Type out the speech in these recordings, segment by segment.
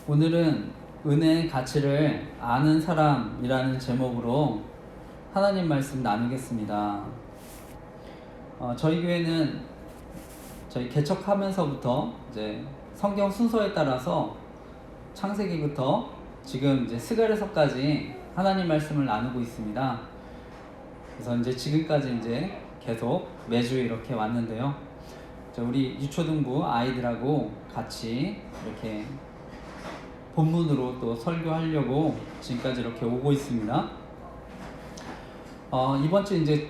오늘은 은혜의 가치를 아는 사람이라는 제목으로 하나님 말씀 나누겠습니다. 저희 교회는 저희 개척하면서부터 이제 성경 순서에 따라서 창세기부터 지금 이제 스가랴서까지 하나님 말씀을 나누고 있습니다. 그래서 이제 지금까지 이제 계속 매주 이렇게 왔는데요. 우리 유초등부 아이들하고 같이 이렇게 본문으로 또 설교하려고 지금까지 이렇게 오고 있습니다. 이번 주 이제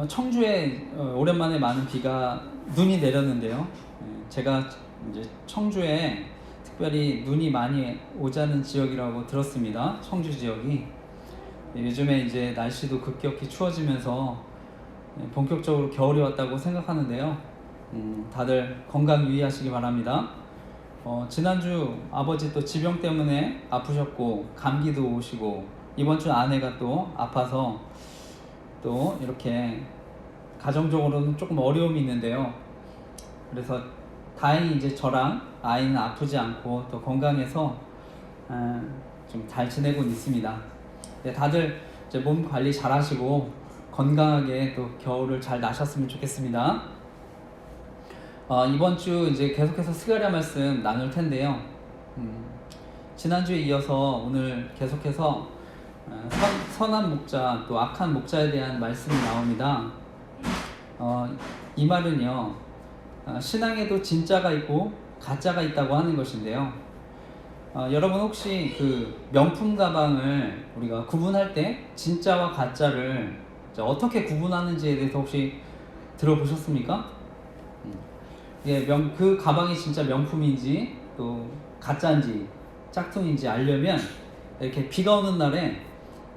청주에 오랜만에 많은 눈이 내렸는데요. 제가 이제 청주에 특별히 눈이 많이 오자는 지역이라고 들었습니다. 청주 지역이 요즘에 이제 날씨도 급격히 추워지면서 본격적으로 겨울이 왔다고 생각하는데요. 다들 건강 유의하시기 바랍니다. 지난주 아버지 또 지병 때문에 아프셨고 감기도 오시고 이번 주 아내가 또 아파서 또 이렇게 가정적으로는 조금 어려움이 있는데요. 그래서 다행히 이제 저랑 아이는 아프지 않고 또 건강해서 좀 잘 지내고 있습니다. 다들 이제 몸 관리 잘 하시고 건강하게 또 겨울을 잘 나셨으면 좋겠습니다. 이번 주 이제 계속해서 스가랴 말씀 나눌 텐데요. 지난주에 이어서 오늘 계속해서 선한 목자 또 악한 목자에 대한 말씀이 나옵니다. 이 말은요, 신앙에도 진짜가 있고 가짜가 있다고 하는 것인데요. 여러분 혹시 그 명품 가방을 우리가 구분할 때 진짜와 가짜를 어떻게 구분하는지에 대해서 혹시 들어보셨습니까? 그 가방이 진짜 명품인지 또 가짜인지 짝퉁인지 알려면 이렇게 비가 오는 날에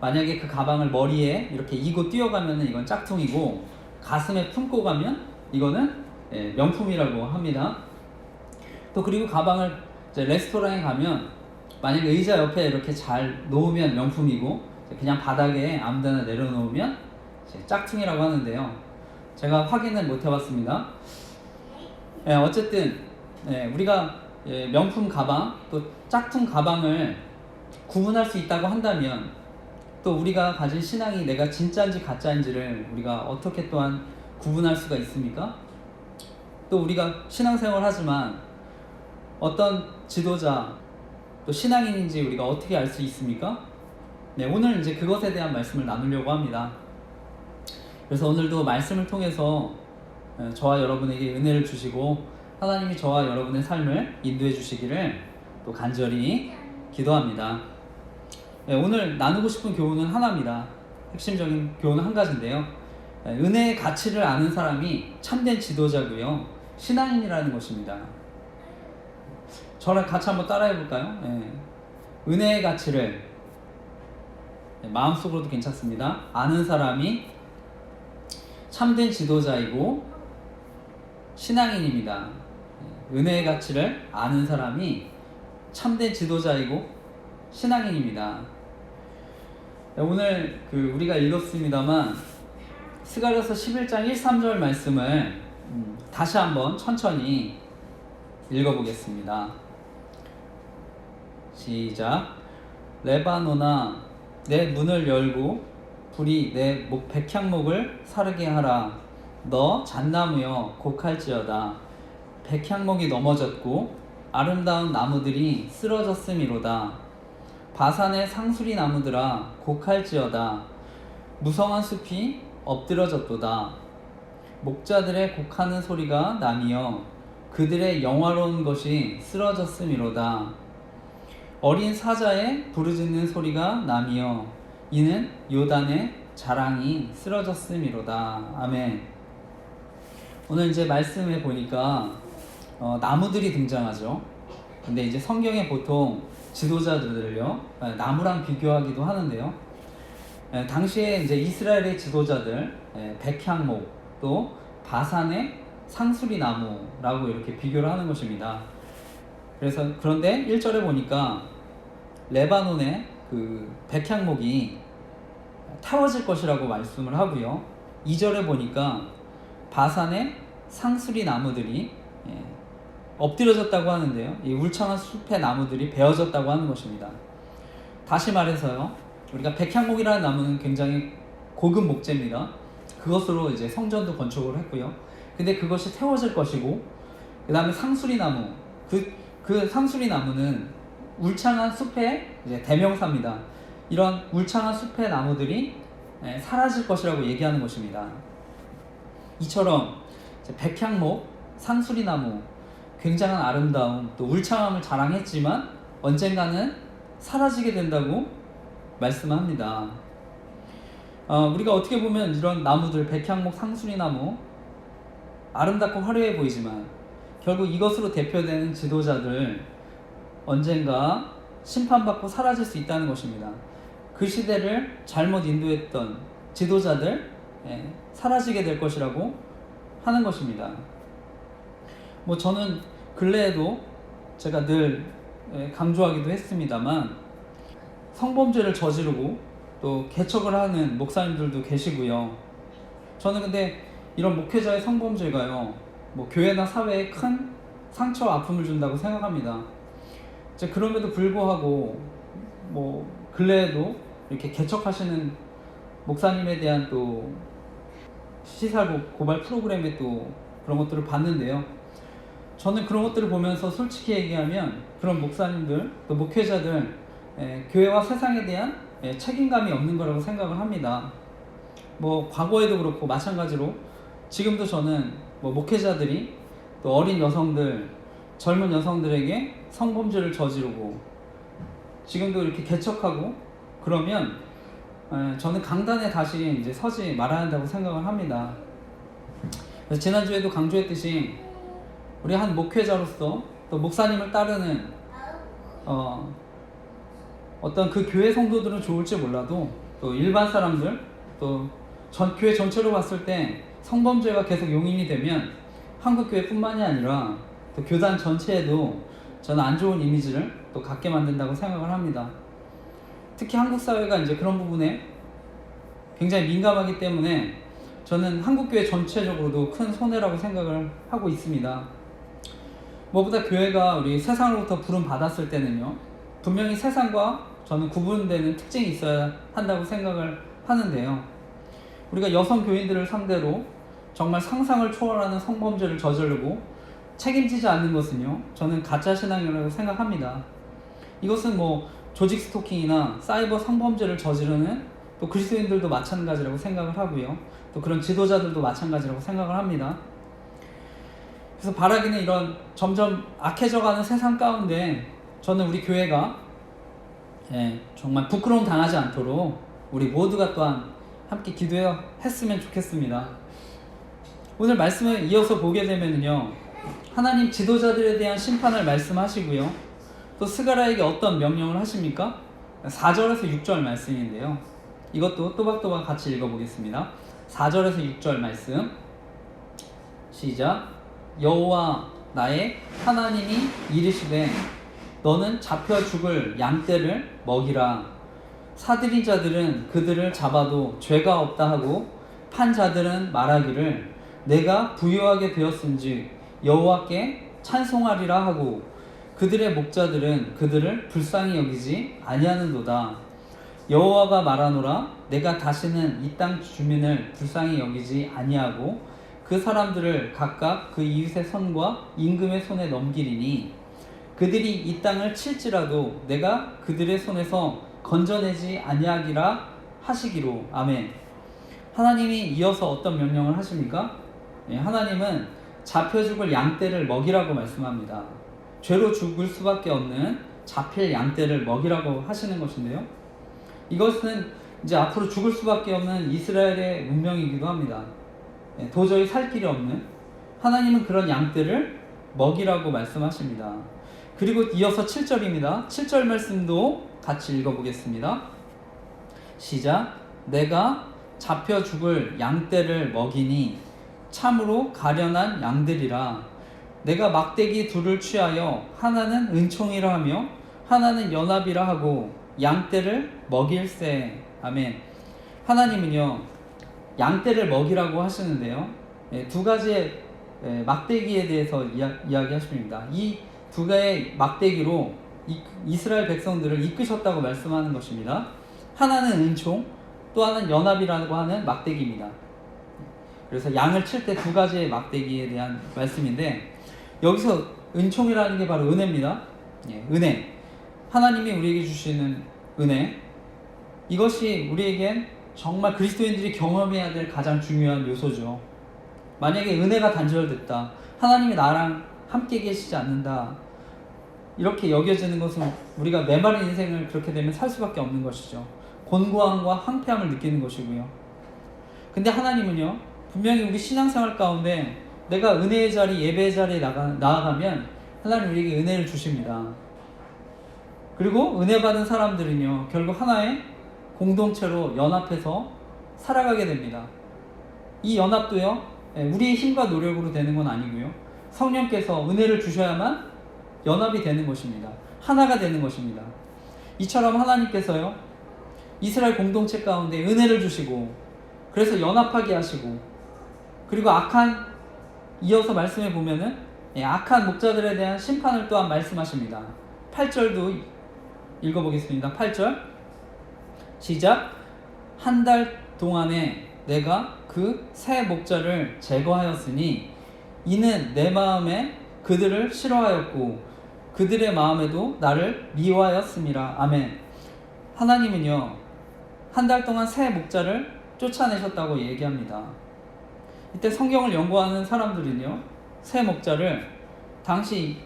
만약에 그 가방을 머리에 이렇게 이고 뛰어가면 이건 짝퉁이고 가슴에 품고 가면 이거는 명품이라고 합니다. 또 그리고 가방을 이제 레스토랑에 가면 만약에 의자 옆에 이렇게 잘 놓으면 명품이고 그냥 바닥에 아무데나 내려놓으면 짝퉁이라고 하는데요. 제가 확인은 못 해봤습니다. 어쨌든 우리가 명품 가방 또 짝퉁 가방을 구분할 수 있다고 한다면 또 우리가 가진 신앙이 내가 진짜인지 가짜인지를 우리가 어떻게 또한 구분할 수가 있습니까? 또 우리가 신앙생활 하지만 어떤 지도자 또 신앙인인지 우리가 어떻게 알 수 있습니까? 오늘 이제 그것에 대한 말씀을 나누려고 합니다. 그래서 오늘도 말씀을 통해서 저와 여러분에게 은혜를 주시고 하나님이 저와 여러분의 삶을 인도해 주시기를 또 간절히 기도합니다. 오늘 나누고 싶은 교훈은 하나입니다. 핵심적인 교훈은 한 가지인데요. 은혜의 가치를 아는 사람이 참된 지도자고요. 신앙인이라는 것입니다. 저랑 같이 한번 따라해 볼까요? 은혜의 가치를 마음속으로도 괜찮습니다. 아는 사람이 참된 지도자이고 신앙인입니다. 은혜의 가치를 아는 사람이 참된 지도자이고 신앙인입니다. 오늘 우리가 읽었습니다만 스가랴서 11장 1, 3절 말씀을 다시 한번 천천히 읽어보겠습니다. 시작. 레바논아 내 문을 열고 불이 내 백향목을 사르게 하라. 너 잣나무여 곡할지어다. 백향목이 넘어졌고 아름다운 나무들이 쓰러졌음이로다. 바산의 상수리 나무들아 곡할지어다. 무성한 숲이 엎드러졌도다. 목자들의 곡하는 소리가 나며 그들의 영화로운 것이 쓰러졌음이로다. 어린 사자의 부르짖는 소리가 나며 이는 요단의 자랑이 쓰러졌음이로다. 아멘. 오늘 이제 말씀에 보니까 나무들이 등장하죠. 근데 이제 성경에 보통 지도자들을요 나무랑 비교하기도 하는데요. 당시에 이제 이스라엘의 지도자들 백향목 또 바산의 상수리 나무라고 이렇게 비교를 하는 것입니다. 그런데 1절에 보니까 레바논의 그 백향목이 타워질 것이라고 말씀을 하고요. 2절에 보니까 바산의 상수리 나무들이 엎드려졌다고 하는데요. 이 울창한 숲의 나무들이 베어졌다고 하는 것입니다. 다시 말해서요, 우리가 백향목이라는 나무는 굉장히 고급 목재입니다. 그것으로 이제 성전도 건축을 했고요. 근데 그것이 태워질 것이고, 그 다음에 상수리나무, 그 상수리나무는 울창한 숲의 이제 대명사입니다. 이런 울창한 숲의 나무들이 사라질 것이라고 얘기하는 것입니다. 이처럼 백향목, 상수리나무, 굉장한 아름다움, 또 울창함을 자랑했지만 언젠가는 사라지게 된다고 말씀합니다. 우리가 어떻게 보면 이런 나무들, 백향목, 상수리나무 아름답고 화려해 보이지만 결국 이것으로 대표되는 지도자들 언젠가 심판받고 사라질 수 있다는 것입니다. 그 시대를 잘못 인도했던 지도자들 사라지게 될 것이라고 하는 것입니다. 저는 근래에도 제가 늘 강조하기도 했습니다만 성범죄를 저지르고 또 개척을 하는 목사님들도 계시고요. 저는 근데 이런 목회자의 성범죄가요, 교회나 사회에 큰 상처와 아픔을 준다고 생각합니다. 그럼에도 불구하고 근래에도 이렇게 개척하시는 목사님에 대한 또 시살 고발 프로그램에 또 그런 것들을 봤는데요. 저는 그런 것들을 보면서 솔직히 얘기하면 그런 목사님들 또 목회자들 교회와 세상에 대한 책임감이 없는 거라고 생각을 합니다. 과거에도 그렇고 마찬가지로 지금도 저는 목회자들이 또 어린 여성들, 젊은 여성들에게 성범죄를 저지르고 지금도 이렇게 개척하고 그러면 저는 강단에 다시 이제 서지 말아야 한다고 생각을 합니다. 그래서 지난주에도 강조했듯이 우리 한 목회자로서 또 목사님을 따르는 어떤 그 교회 성도들은 좋을지 몰라도 또 일반 사람들 또 교회 전체로 봤을 때 성범죄가 계속 용인이 되면 한국교회뿐만이 아니라 또 교단 전체에도 저는 안 좋은 이미지를 또 갖게 만든다고 생각을 합니다. 특히 한국 사회가 이제 그런 부분에 굉장히 민감하기 때문에 저는 한국교회 전체적으로도 큰 손해라고 생각을 하고 있습니다. 무엇보다 교회가 우리 세상으로부터 부름 받았을 때는요, 분명히 세상과 저는 구분되는 특징이 있어야 한다고 생각을 하는데요. 우리가 여성 교인들을 상대로 정말 상상을 초월하는 성범죄를 저지르고 책임지지 않는 것은요, 저는 가짜 신앙이라고 생각합니다. 이것은 조직 스토킹이나 사이버 성범죄를 저지르는 또 그리스도인들도 마찬가지라고 생각을 하고요. 또 그런 지도자들도 마찬가지라고 생각을 합니다. 그래서 바라기는 이런 점점 악해져가는 세상 가운데 저는 우리 교회가 정말 부끄러움 당하지 않도록 우리 모두가 또한 함께 기도했으면 좋겠습니다. 오늘 말씀을 이어서 보게 되면요, 하나님 지도자들에 대한 심판을 말씀하시고요, 또 스가랴에게 어떤 명령을 하십니까? 4절에서 6절 말씀인데요, 이것도 또박또박 같이 읽어보겠습니다. 4절에서 6절 말씀 시작. 여호와 나의 하나님이 이르시되 너는 잡혀 죽을 양떼를 먹이라. 사들인 자들은 그들을 잡아도 죄가 없다 하고 판 자들은 말하기를 내가 부유하게 되었은즉 여호와께 찬송하리라 하고 그들의 목자들은 그들을 불쌍히 여기지 아니하는도다. 여호와가 말하노라. 내가 다시는 이 땅 주민을 불쌍히 여기지 아니하고 그 사람들을 각각 그 이웃의 손과 임금의 손에 넘기리니 그들이 이 땅을 칠지라도 내가 그들의 손에서 건져내지 아니하기라 하시기로. 아멘. 하나님이 이어서 어떤 명령을 하십니까? 하나님은 잡혀 죽을 양떼를 먹이라고 말씀합니다. 죄로 죽을 수밖에 없는 잡힐 양떼를 먹이라고 하시는 것인데요, 이것은 이제 앞으로 죽을 수밖에 없는 이스라엘의 운명이기도 합니다. 도저히 살 길이 없는, 하나님은 그런 양떼를 먹이라고 말씀하십니다. 그리고 이어서 7절입니다. 7절 말씀도 같이 읽어보겠습니다. 시작. 내가 잡혀 죽을 양떼를 먹이니 참으로 가련한 양들이라. 내가 막대기 둘을 취하여 하나는 은총이라 하며 하나는 연합이라 하고 양떼를 먹일세. 아멘. 하나님은요, 양떼를 먹이라고 하시는데요, 두 가지의 막대기에 대해서 이야기하십니다. 이 두 개의 막대기로 이스라엘 백성들을 이끄셨다고 말씀하는 것입니다. 하나는 은총, 또 하나는 연합이라고 하는 막대기입니다. 그래서 양을 칠 때 두 가지의 막대기에 대한 말씀인데, 여기서 은총이라는 게 바로 은혜입니다. 은혜. 하나님이 우리에게 주시는 은혜. 이것이 우리에겐 정말 그리스도인들이 경험해야 될 가장 중요한 요소죠. 만약에 은혜가 단절됐다, 하나님이 나랑 함께 계시지 않는다, 이렇게 여겨지는 것은 우리가 메마른 인생을 그렇게 되면 살 수밖에 없는 것이죠. 곤고함과 황폐함을 느끼는 것이고요. 근데 하나님은요, 분명히 우리 신앙생활 가운데 내가 은혜의 자리, 예배의 자리에 나아가면 하나님 우리에게 은혜를 주십니다. 그리고 은혜 받은 사람들은요, 결국 하나의 공동체로 연합해서 살아가게 됩니다. 이 연합도요, 우리의 힘과 노력으로 되는 건 아니고요, 성령께서 은혜를 주셔야만 연합이 되는 것입니다. 하나가 되는 것입니다. 이처럼 하나님께서요, 이스라엘 공동체 가운데 은혜를 주시고, 그래서 연합하게 하시고, 그리고 이어서 말씀해 보면은 악한 목자들에 대한 심판을 또한 말씀하십니다. 8절도 읽어보겠습니다. 8절 시작. 한 달 동안에 내가 그 새 목자를 제거하였으니 이는 내 마음에 그들을 싫어하였고 그들의 마음에도 나를 미워하였음이라. 아멘. 하나님은요, 한 달 동안 새 목자를 쫓아내셨다고 얘기합니다. 이때 성경을 연구하는 사람들은요, 새 목자를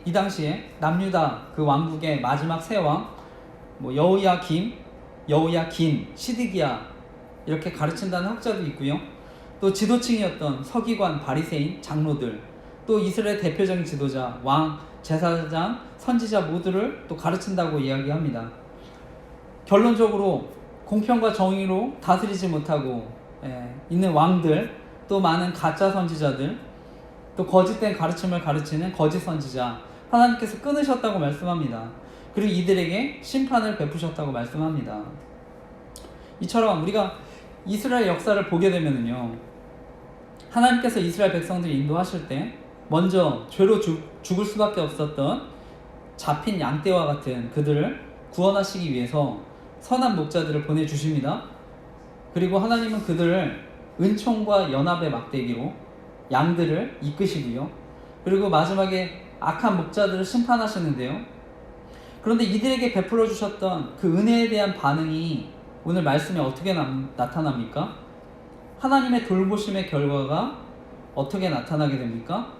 이 당시에 남유다 그 왕국의 마지막 새 왕, 여호야긴, 시드기야 이렇게 가르친다는 학자도 있고요. 또 지도층이었던 서기관, 바리새인, 장로들, 또 이스라엘 대표적인 지도자, 왕, 제사장, 선지자 모두를 또 가르친다고 이야기합니다. 결론적으로 공평과 정의로 다스리지 못하고 있는 왕들, 또 많은 가짜 선지자들, 또 거짓된 가르침을 가르치는 거짓 선지자, 하나님께서 끊으셨다고 말씀합니다. 그리고 이들에게 심판을 베푸셨다고 말씀합니다. 이처럼 우리가 이스라엘 역사를 보게 되면요, 하나님께서 이스라엘 백성들을 인도하실 때 먼저 죄로 죽을 수밖에 없었던 잡힌 양떼와 같은 그들을 구원하시기 위해서 선한 목자들을 보내주십니다. 그리고 하나님은 그들을 은총과 연합의 막대기로 양들을 이끄시고요. 그리고 마지막에 악한 목자들을 심판하시는데요. 그런데 이들에게 베풀어 주셨던 그 은혜에 대한 반응이 오늘 말씀에 어떻게 나타납니까? 하나님의 돌보심의 결과가 어떻게 나타나게 됩니까?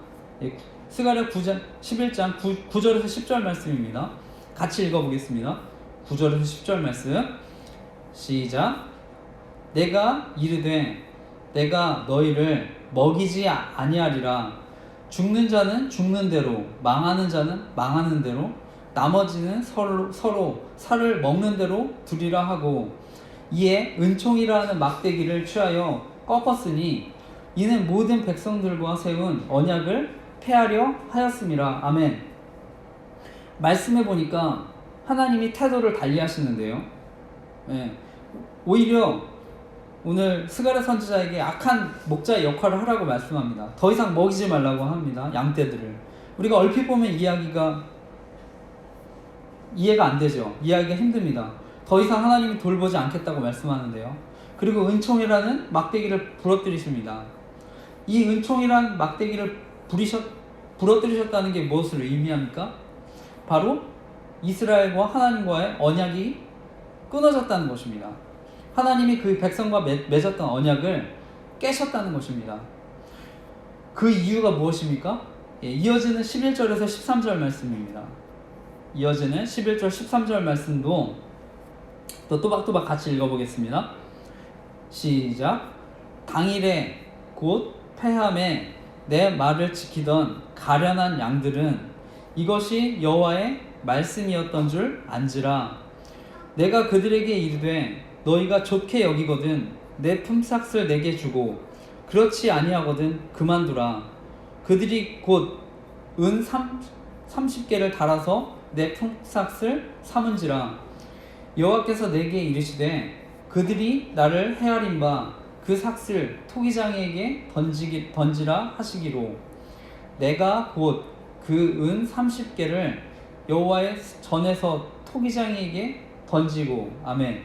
스가랴 11장 9절에서 10절 말씀입니다. 같이 읽어보겠습니다. 9절에서 10절 말씀 시작. 내가 이르되 내가 너희를 먹이지 아니하리라. 죽는 자는 죽는 대로, 망하는 자는 망하는 대로, 나머지는 서로 살을 먹는 대로 두리라 하고, 이에 은총이라 하는 막대기를 취하여 꺾었으니 이는 모든 백성들과 세운 언약을 폐하려 하였음이라. 아멘. 말씀해 보니까 하나님이 태도를 달리 하시는데요. 오히려 오늘 스가랴 선지자에게 악한 목자의 역할을 하라고 말씀합니다. 더 이상 먹이지 말라고 합니다. 양떼들을. 우리가 얼핏 보면 이해가 안 되죠. 이해하기가 힘듭니다. 더 이상 하나님이 돌보지 않겠다고 말씀하는데요. 그리고 은총이라는 막대기를 부러뜨리십니다. 이 은총이란 막대기를 부러뜨리셨다는 게 무엇을 의미합니까? 바로 이스라엘과 하나님과의 언약이 끊어졌다는 것입니다. 하나님이 그 백성과 맺었던 언약을 깨셨다는 것입니다. 그 이유가 무엇입니까? 이어지는 11절에서 13절 말씀입니다. 이어지는 11절 13절 말씀도 또 또박또박 같이 읽어보겠습니다. 시작. 당일에 곧 폐함에 내 말을 지키던 가련한 양들은 이것이 여호와의 말씀이었던 줄 안지라. 내가 그들에게 이르되 너희가 좋게 여기거든 내 품삯을 내게 주고 그렇지 아니하거든 그만두라. 그들이 곧 은 30개를 달아서 내 품삯을 삼은지라. 여호와께서 내게 이르시되 그들이 나를 헤아린 바 그 삭슬 토기장이에게 던지라 하시기로. 내가 곧 그 은 30개를 여호와의 전에서 토기장이에게 던지고. 아멘.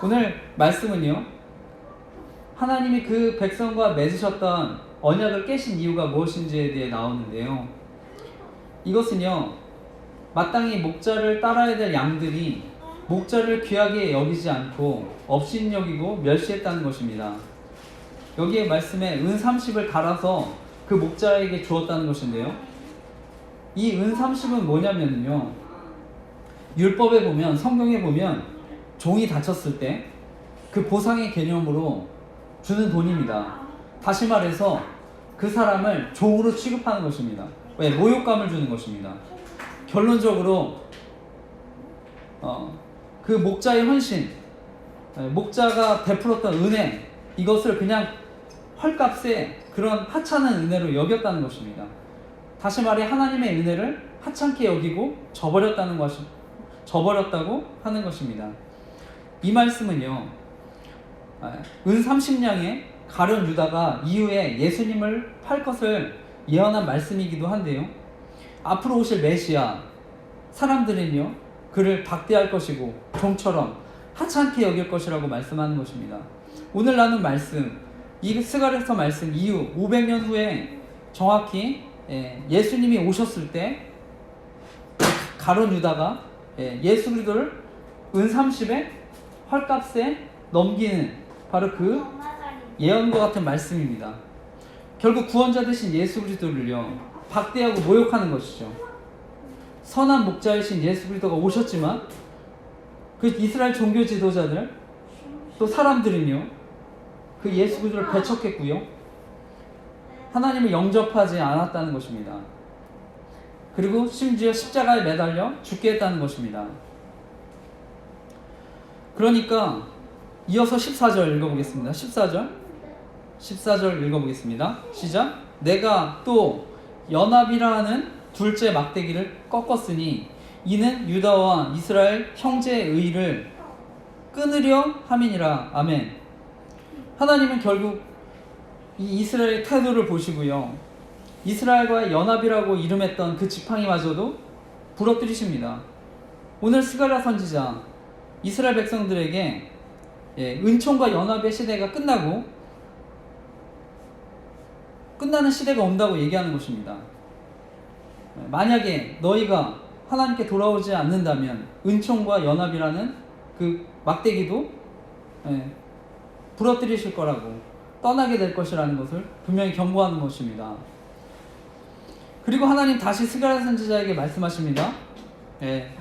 오늘 말씀은요, 하나님이 그 백성과 맺으셨던 언약을 깨신 이유가 무엇인지에 대해 나오는데요, 이것은요, 마땅히 목자를 따라야 될 양들이 목자를 귀하게 여기지 않고 업신여기고 멸시했다는 것입니다. 여기에 말씀에 은 30을 갈아서 그 목자에게 주었다는 것인데요, 이 은 30은 뭐냐면요, 율법에 보면, 성경에 보면 종이 다쳤을 때 그 보상의 개념으로 주는 돈입니다. 다시 말해서 그 사람을 종으로 취급하는 것입니다. 왜? 모욕감을 주는 것입니다. 결론적으로 그 목자의 헌신, 목자가 베풀었던 은혜, 이것을 그냥 헐값에 그런 하찮은 은혜로 여겼다는 것입니다. 다시 말해 하나님의 은혜를 하찮게 여기고 저버렸다고 하는 것입니다. 이 말씀은요, 은 30냥에 가룟 유다가 이후에 예수님을 팔 것을 예언한 말씀이기도 한데요, 앞으로 오실 메시아, 사람들은요 그를 박대할 것이고 종처럼 하찮게 여길 것이라고 말씀하는 것입니다. 오늘 나눈 말씀, 이 스가랴서 말씀 이후 500년 후에 정확히 예수님이 오셨을 때 가룟 유다가 예수 그리스도를 은 30에 헐값에 넘기는 바로 그 예언과 같은 말씀입니다. 결국 구원자 되신 예수 그리스도를요 박대하고 모욕하는 것이죠. 선한 목자이신 예수 그리스도가 오셨지만 그 이스라엘 종교 지도자들 또 사람들은요 그 예수 그리스도를 배척했고요, 하나님을 영접하지 않았다는 것입니다. 그리고 심지어 십자가에 매달려 죽게 했다는 것입니다. 그러니까 이어서 14절 읽어보겠습니다. 14절 읽어보겠습니다. 시작. 내가 또 연합이라 하는 둘째 막대기를 꺾었으니 이는 유다와 이스라엘 형제의 의를 끊으려 함이니라. 아멘. 하나님은 결국 이 이스라엘의 태도를 보시고요, 이스라엘과의 연합이라고 이름했던 그 지팡이마저도 부러뜨리십니다. 오늘 스가랴 선지자 이스라엘 백성들에게 은총과 연합의 시대가 끝나고 끝나는 시대가 온다고 얘기하는 것입니다. 만약에 너희가 하나님께 돌아오지 않는다면 은총과 연합이라는 그 막대기도 부러뜨리실 거라고, 떠나게 될 것이라는 것을 분명히 경고하는 것입니다. 그리고 하나님 다시 스가랴 선지자에게 말씀하십니다.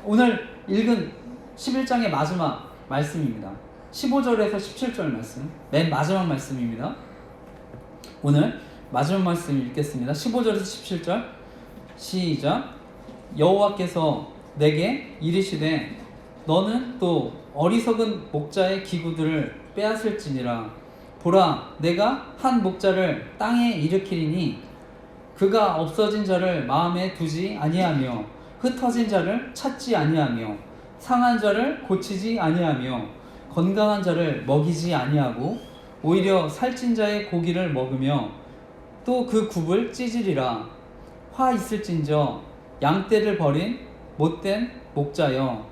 오늘 읽은 11장의 마지막 말씀입니다. 15절에서 17절 말씀, 맨 마지막 말씀입니다. 오늘 마지막 말씀 읽겠습니다. 15절에서 17절 시작. 여호와께서 내게 이르시되 너는 또 어리석은 목자의 기구들을 빼앗을지니라. 보라, 내가 한 목자를 땅에 일으키리니 그가 없어진 자를 마음에 두지 아니하며 흩어진 자를 찾지 아니하며 상한 자를 고치지 아니하며 건강한 자를 먹이지 아니하고 오히려 살찐 자의 고기를 먹으며 또 그 굽을 찢으리라. 화 있을진저 양떼를 버린 못된 목자여,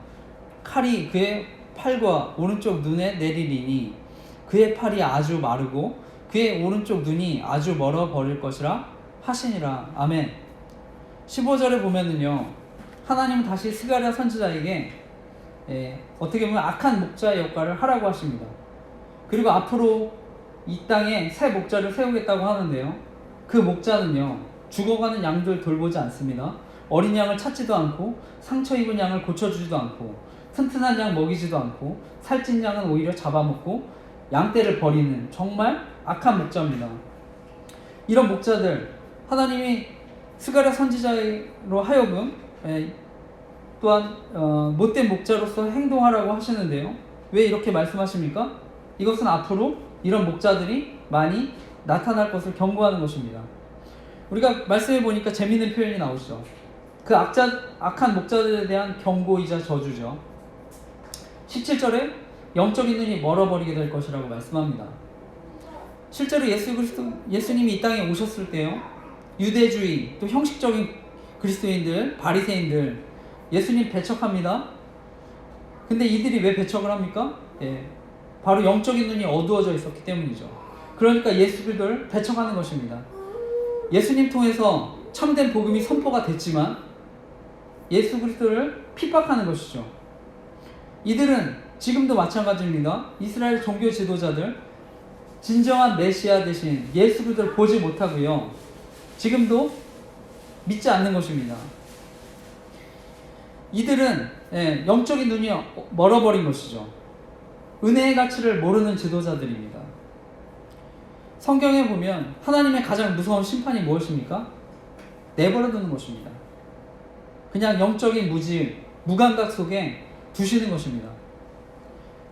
칼이 그의 팔과 오른쪽 눈에 내리리니 그의 팔이 아주 마르고 그의 오른쪽 눈이 아주 멀어 버릴 것이라 하시니라. 아멘. 15절에 보면은요, 하나님은 다시 스가랴 선지자에게 어떻게 보면 악한 목자의 역할을 하라고 하십니다. 그리고 앞으로 이 땅에 새 목자를 세우겠다고 하는데요, 그 목자는요 죽어가는 양들 돌보지 않습니다. 어린 양을 찾지도 않고 상처 입은 양을 고쳐주지도 않고 튼튼한 양 먹이지도 않고 살찐 양은 오히려 잡아먹고 양떼를 버리는 정말 악한 목자입니다. 이런 목자들, 하나님이 스가랴 선지자로 하여금 또한 못된 목자로서 행동하라고 하시는데요, 왜 이렇게 말씀하십니까? 이것은 앞으로 이런 목자들이 많이 나타날 것을 경고하는 것입니다. 우리가 말씀해 보니까 재미있는 표현이 나오죠. 그 악한 목자들에 대한 경고이자 저주죠. 17절에 영적인 눈이 멀어버리게 될 것이라고 말씀합니다. 실제로 예수님이 이 땅에 오셨을 때요, 유대주의, 또 형식적인 그리스도인들, 바리새인들 예수님 배척합니다. 근데 이들이 왜 배척을 합니까? 바로 영적인 눈이 어두워져 있었기 때문이죠. 그러니까 예수 그리스도를 배척하는 것입니다. 예수님 통해서 참된 복음이 선포가 됐지만 예수 그리스도를 핍박하는 것이죠. 이들은 지금도 마찬가지입니다. 이스라엘 종교 지도자들 진정한 메시아 대신 예수 그리스도를 보지 못하고요. 지금도 믿지 않는 것입니다. 이들은 영적인 눈이 멀어버린 것이죠. 은혜의 가치를 모르는 지도자들입니다. 성경에 보면 하나님의 가장 무서운 심판이 무엇입니까? 내버려두는 것입니다. 그냥 영적인 무감각 속에 두시는 것입니다.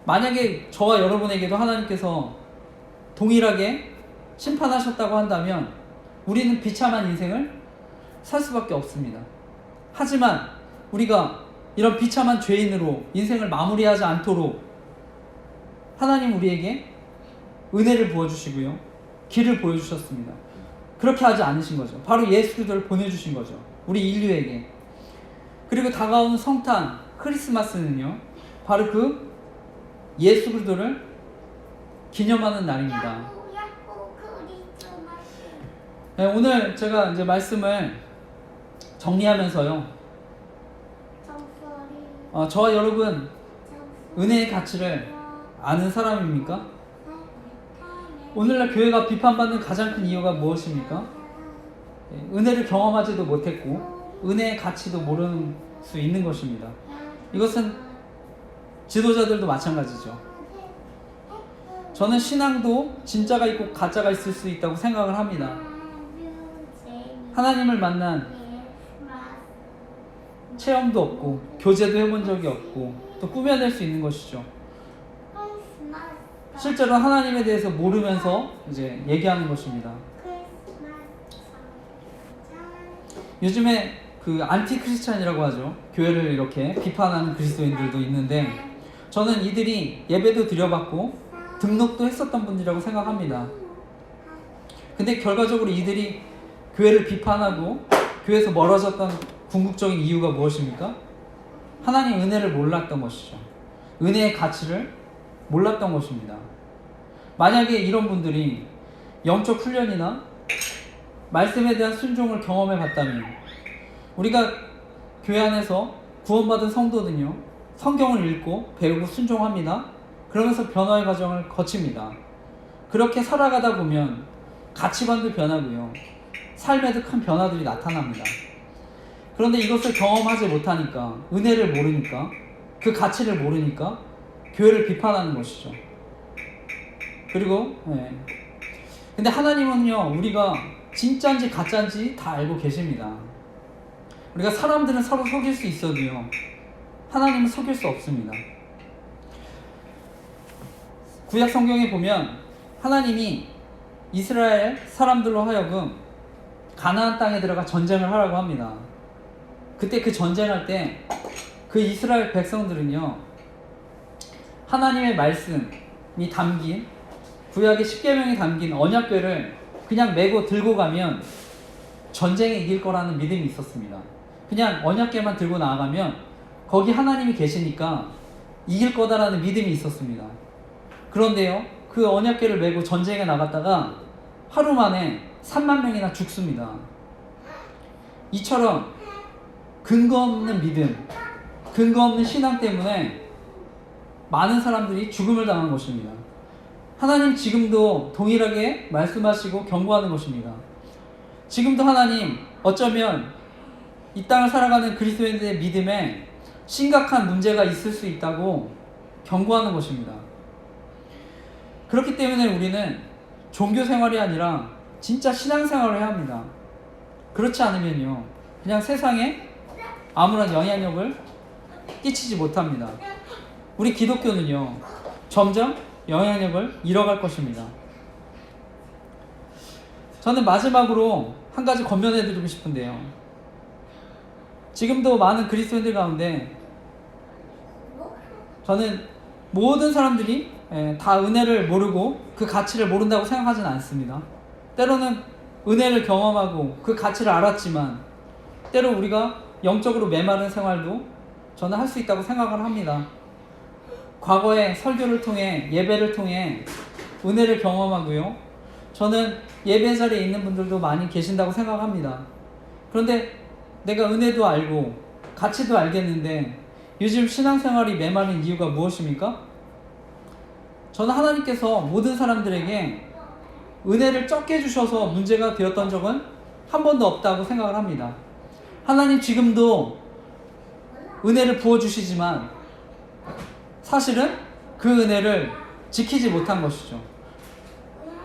만약에 저와 여러분에게도 하나님께서 동일하게 심판하셨다고 한다면 우리는 비참한 인생을 살 수밖에 없습니다. 하지만 우리가 이런 비참한 죄인으로 인생을 마무리하지 않도록 하나님 우리에게 은혜를 부어주시고요. 길을 보여주셨습니다. 그렇게 하지 않으신 거죠. 바로 예수 그리스도를 보내주신 거죠. 우리 인류에게. 그리고 다가오는 성탄, 크리스마스는요. 바로 그 예수 그리스도를 기념하는 날입니다. 오늘 제가 이제 말씀을 정리하면서요. 저와 여러분 은혜의 가치를 아는 사람입니까? 오늘날 교회가 비판받는 가장 큰 이유가 무엇입니까? 은혜를 경험하지도 못했고 은혜의 가치도 모르는 수 있는 것입니다. 이것은 지도자들도 마찬가지죠. 저는 신앙도 진짜가 있고 가짜가 있을 수 있다고 생각을 합니다. 하나님을 만난 체험도 없고 교제도 해본 적이 없고 또 꾸며낼 수 있는 것이죠. 실제로 하나님에 대해서 모르면서 이제 얘기하는 것입니다. 요즘에 그 안티 크리스찬이라고 하죠. 교회를 이렇게 비판하는 그리스도인들도 있는데 저는 이들이 예배도 드려봤고 등록도 했었던 분들이라고 생각합니다. 근데 결과적으로 이들이 교회를 비판하고 교회에서 멀어졌던 궁극적인 이유가 무엇입니까? 하나님 은혜를 몰랐던 것이죠. 은혜의 가치를 몰랐던 것입니다. 만약에 이런 분들이 영적 훈련이나 말씀에 대한 순종을 경험해 봤다면 우리가 교회 안에서 구원받은 성도는요 성경을 읽고 배우고 순종합니다. 그러면서 변화의 과정을 거칩니다. 그렇게 살아가다 보면 가치관도 변하고요 삶에도 큰 변화들이 나타납니다. 그런데 이것을 경험하지 못하니까 은혜를 모르니까 그 가치를 모르니까 교회를 비판하는 것이죠. 그리고 근데 하나님은요 우리가 진짜인지 가짜인지 다 알고 계십니다. 우리가 사람들은 서로 속일 수 있어도요 하나님은 속일 수 없습니다. 구약 성경에 보면 하나님이 이스라엘 사람들로 하여금 가나안 땅에 들어가 전쟁을 하라고 합니다. 그때 그 전쟁할 때 그 이스라엘 백성들은요 하나님의 말씀이 담긴 구약의 10계명이 담긴 언약궤를 그냥 메고 들고 가면 전쟁에 이길 거라는 믿음이 있었습니다. 그냥 언약궤만 들고 나아가면 거기 하나님이 계시니까 이길 거다라는 믿음이 있었습니다. 그런데요 그 언약궤를 메고 전쟁에 나갔다가 하루 만에 3만 명이나 죽습니다. 이처럼 근거 없는 믿음, 근거 없는 신앙 때문에 많은 사람들이 죽음을 당한 것입니다. 하나님 지금도 동일하게 말씀하시고 경고하는 것입니다. 지금도 하나님 어쩌면 이 땅을 살아가는 그리스도인들의 믿음에 심각한 문제가 있을 수 있다고 경고하는 것입니다. 그렇기 때문에 우리는 종교 생활이 아니라 진짜 신앙 생활을 해야 합니다. 그렇지 않으면요 그냥 세상에 아무런 영향력을 끼치지 못합니다. 우리 기독교는요 점점 영향력을 잃어갈 것입니다. 저는 마지막으로 한 가지 권면해 드리고 싶은데요. 지금도 많은 그리스도인들 가운데 저는 모든 사람들이 다 은혜를 모르고 그 가치를 모른다고 생각하지는 않습니다. 때로는 은혜를 경험하고 그 가치를 알았지만 때로 우리가 영적으로 메마른 생활도 저는 할 수 있다고 생각을 합니다. 과거에 설교를 통해 예배를 통해 은혜를 경험하고요. 저는 예배 자리에 있는 분들도 많이 계신다고 생각합니다. 그런데 내가 은혜도 알고 가치도 알겠는데 요즘 신앙생활이 메마른 이유가 무엇입니까? 저는 하나님께서 모든 사람들에게 은혜를 적게 주셔서 문제가 되었던 적은 한 번도 없다고 생각을 합니다. 하나님 지금도 은혜를 부어주시지만 사실은 그 은혜를 지키지 못한 것이죠.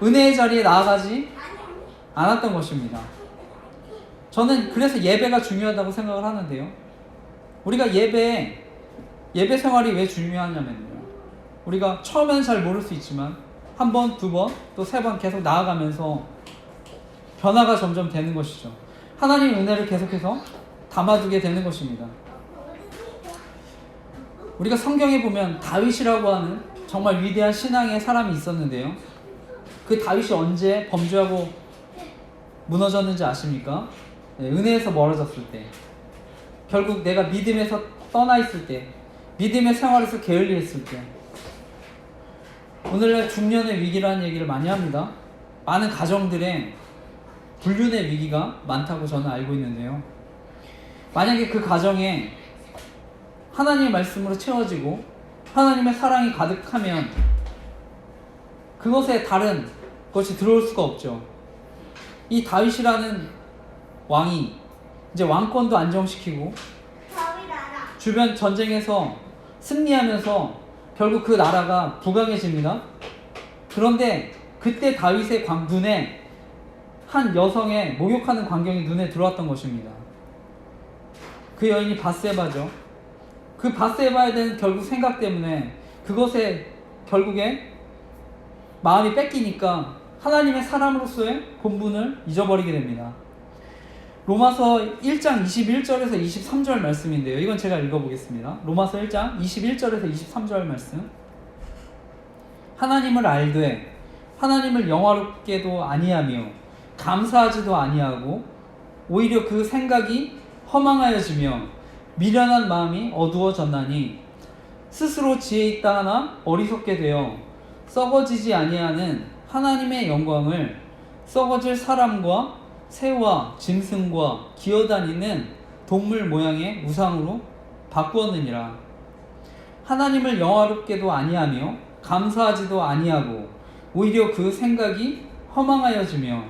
은혜의 자리에 나아가지 않았던 것입니다. 저는 그래서 예배가 중요하다고 생각을 하는데요. 우리가 예배 생활이 왜 중요하냐면요. 우리가 처음에는 잘 모를 수 있지만 한 번, 두 번, 또 세 번 계속 나아가면서 변화가 점점 되는 것이죠. 하나님의 은혜를 계속해서 담아두게 되는 것입니다. 우리가 성경에 보면 다윗이라고 하는 정말 위대한 신앙의 사람이 있었는데요. 그 다윗이 언제 범죄하고 무너졌는지 아십니까? 네, 은혜에서 멀어졌을 때, 결국 내가 믿음에서 떠나 있을 때, 믿음의 생활에서 게을리했을 때. 오늘날 중년의 위기라는 얘기를 많이 합니다. 많은 가정들의 불륜의 위기가 많다고 저는 알고 있는데요. 만약에 그 가정에 하나님의 말씀으로 채워지고 하나님의 사랑이 가득하면 그것에 다른 것이 들어올 수가 없죠. 이 다윗이라는 왕이 이제 왕권도 안정시키고 주변 전쟁에서 승리하면서 결국 그 나라가 부강해집니다. 그런데 그때 다윗의 눈에 한 여성의 목욕하는 광경이 눈에 들어왔던 것입니다. 그 여인이 밧세바죠. 그 밧세바에 대한 결국 생각 때문에 그것에 결국에 마음이 뺏기니까 하나님의 사람으로서의 본분을 잊어버리게 됩니다. 로마서 1장 21절에서 23절 말씀인데요. 이건 제가 읽어보겠습니다. 로마서 1장 21절에서 23절 말씀. 하나님을 알되 하나님을 영화롭게도 아니하며 감사하지도 아니하고 오히려 그 생각이 허망하여지며 미련한 마음이 어두워졌나니 스스로 지혜 있다 하나 어리석게 되어 썩어지지 아니하는 하나님의 영광을 썩어질 사람과 새와 짐승과 기어다니는 동물 모양의 우상으로 바꾸었느니라. 하나님을 영화롭게도 아니하며 감사하지도 아니하고 오히려 그 생각이 허망하여지며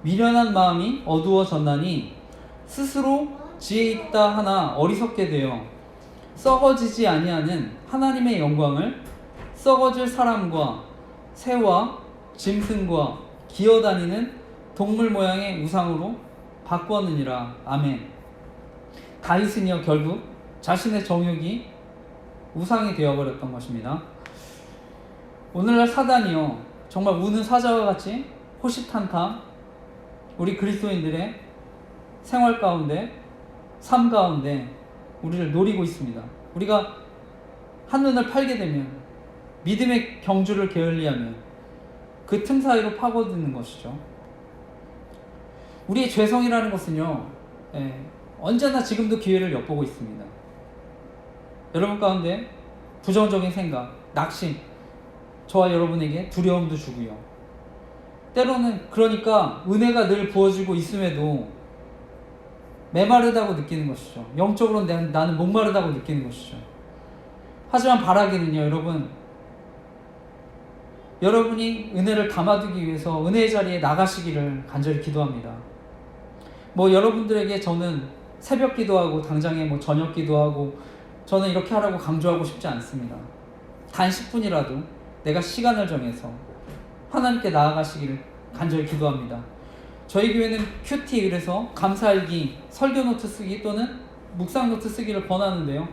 미련한 마음이 어두워졌나니 스스로 지혜 있다 하나 어리석게 되어 썩어지지 아니하는 하나님의 영광을 썩어질 사람과 새와 짐승과 기어다니는 동물 모양의 우상으로 바꾸었느니라. 아멘. 다윗은요 결국 자신의 정욕이 우상이 되어버렸던 것입니다. 오늘날 사단이요 정말 우는 사자와 같이 호시탄탐 우리 그리스도인들의 생활 가운데 삶 가운데 우리를 노리고 있습니다. 우리가 한눈을 팔게 되면 믿음의 경주를 게을리하면 그 틈 사이로 파고드는 것이죠. 우리의 죄성이라는 것은요 언제나 지금도 기회를 엿보고 있습니다. 여러분 가운데 부정적인 생각, 낙심 저와 여러분에게 두려움도 주고요. 때로는 그러니까 은혜가 늘 부어지고 있음에도 메마르다고 느끼는 것이죠. 영적으로 나는 목마르다고 느끼는 것이죠. 하지만 바라기는요 여러분이 은혜를 담아두기 위해서 은혜의 자리에 나가시기를 간절히 기도합니다. 여러분들에게 저는 새벽 기도하고 당장에 저녁 기도하고 저는 이렇게 하라고 강조하고 싶지 않습니다. 단 10분이라도 내가 시간을 정해서 하나님께 나아가시기를 간절히 기도합니다. 저희 교회는 큐티 그래서 감사일기, 설교 노트 쓰기 또는 묵상 노트 쓰기를 권하는데요.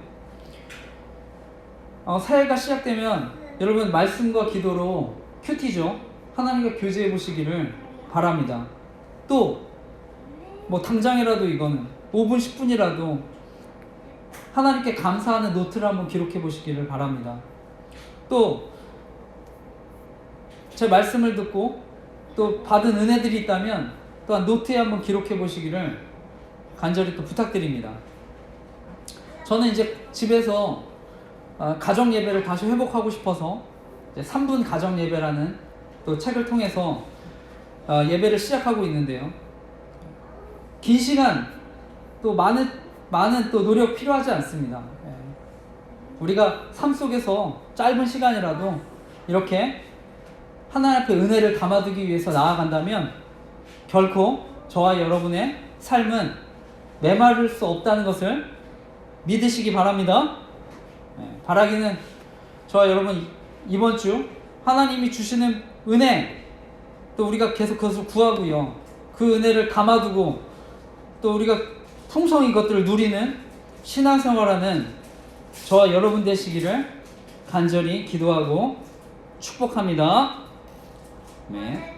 새해가 시작되면 여러분 말씀과 기도로 큐티죠. 하나님과 교제해 보시기를 바랍니다. 또 당장이라도 이거는 5분 10분이라도 하나님께 감사하는 노트를 한번 기록해 보시기를 바랍니다. 또 제 말씀을 듣고 또 받은 은혜들이 있다면 또한 노트에 한번 기록해 보시기를 간절히 또 부탁드립니다. 저는 이제 집에서 가정 예배를 다시 회복하고 싶어서 3분 가정 예배라는 또 책을 통해서 예배를 시작하고 있는데요. 긴 시간 또 많은 또 노력 필요하지 않습니다. 우리가 삶 속에서 짧은 시간이라도 이렇게 하나님 앞에 은혜를 담아두기 위해서 나아간다면 결코 저와 여러분의 삶은 메마를 수 없다는 것을 믿으시기 바랍니다. 바라기는 저와 여러분 이번 주 하나님이 주시는 은혜, 또 우리가 계속 그것을 구하고요, 그 은혜를 담아두고 또 우리가 풍성히 것들을 누리는 신앙생활하는 저와 여러분 되시기를 간절히 기도하고 축복합니다. 네.